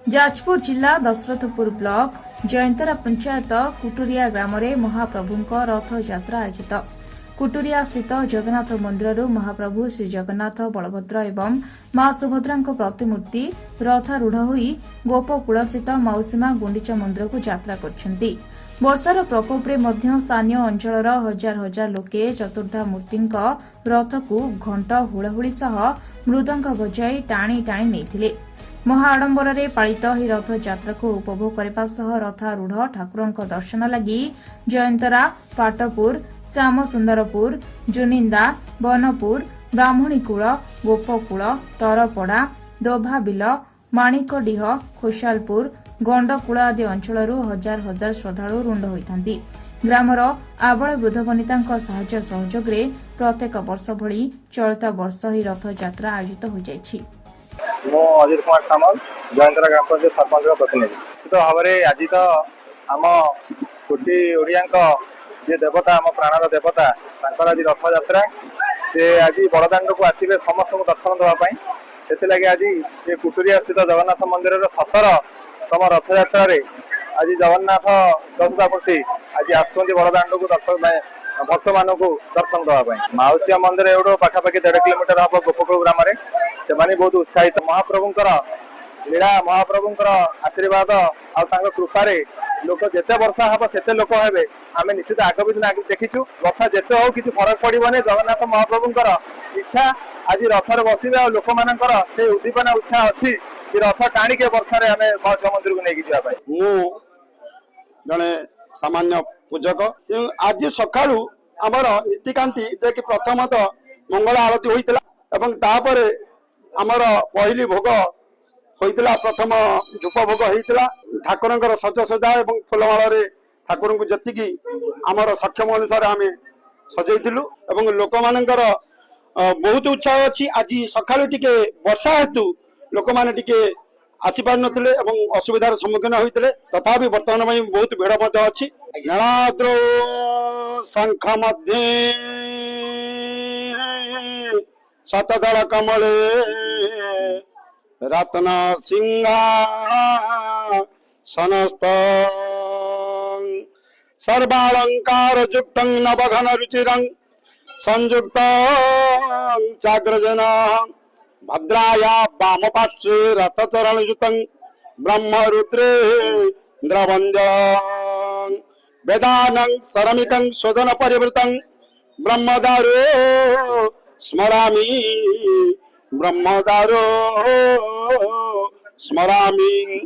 जाजपुर जिला दशरथपुर ब्लॉक जयंतरा पंचायत कुटुरिया ग्राम में महाप्रभु रथ यात्रा आयोजित। कुटुरिया स्थित जगन्नाथ मंदिर महाप्रभु श्री जगन्नाथ बलभद्र एवं मां सुभद्रा प्रतिमूर्ति रथारूढ़ होई गोपकूल स्थित मौसीमा गुंडीचा मंदिर को यात्रा करछन्ती। वर्षार प्रकोप्रे मध्य स्थानीय अंचलर हजार हजार लोके चतुर्धा मूर्ति रथ को घंट हुड़हुड़ी सह मृदंग बजाई टाणी टाणी नेइथिले। महाआडंबर पालित ही रथ यात्रा को उपभोग करने सह रथारूढ़ ठाकुर दर्शन लगी जयंतरा, पाटपुर, श्यामसुंदरपुर, जुनिंदा, बनपुर, ब्राह्मणीकूल, गोपकूल, तरपड़ा, दोभाबिल, माणिकडीह, खोसालपुर, गंडकूल आदि अंचल हजार हजार श्रद्धालु रुंड होती। ग्रामर आबळ वृद्ध वनिता साहाय्य सहयोग प्रत्येक वर्ष भली चलित वर्ष ही रथ यात्रा आयोजित हो जायछि। मो अजित कुमार सामल जयंतरा ग्राम पंचायत सरपंच प्रतिनिधि निश्चित भाव में आज तो आम कोटी ओडिया जे देवता आम प्राणर देवता आज रथ यात्रा से आज बड़दाण्ड को आसवे समस्त को दर्शन देवाई से आज ये कुटुरिया स्थित जगन्नाथ मंदिर 17तम रथ यात्रा आज जगन्नाथ दशमूर्ति आज आसुँच बड़दाण्ड को दर्शन भक्त मान दर्शन देवाई माउसिया मंदिर एवं पाखापाखि 1.5 किलोमीटर हम गोपकुल ग्राम से बहुत उत्साहित महाप्रभुंकर लीला महाप्रभुंकर आशीर्वाद आउ कृपारे लोक जिते वर्षा हम से लोक हे आम निश्चित आग भी दिन देखीचु वर्षा जिते हो किसी फरक पड़े जगन्नाथ महाप्रभुंकर इच्छा आज रथर बसवे लोक मानकर से उद्दीपना इच्छा अच्छी कि रथ टाणिके वर्षा आम मौसम मंदिर को लेकिन जावाई जड़े सामान्य पूजक आज सका आमर नीतिकांति जे कि प्रथम तो मंगल आरती होता तापर आमर पहली भोग होता प्रथम धूप भोग होता ठाकुर सजसजा और फुलमाल ठाकुर को जी आमर सक्षम अनुसार आम सजैलु और लोक मान बहुत उत्साह अच्छी। आज सका टिके वर्षा हेतु लोक मैंने आसीपार नथिले एवं असुविधार सम्मुखीन होते तथापि वर्तमान में बहुत भिड़ अच्छी। नणाद्रो शंख मध्य शतदल कमले रत्न सिंहा सनस्त सर्वालंकार युक्त नवघन रुचिरं संयुक्त चाग्रजना भद्राया वाम पार्श्वे रथचरण युतं ब्रह्मरुद्रे द्रवंजं वेदानं सरमितं स्वदन परिवृतं ब्रह्मदारो स्मरामि ब्रह्मदारो स्मरामि।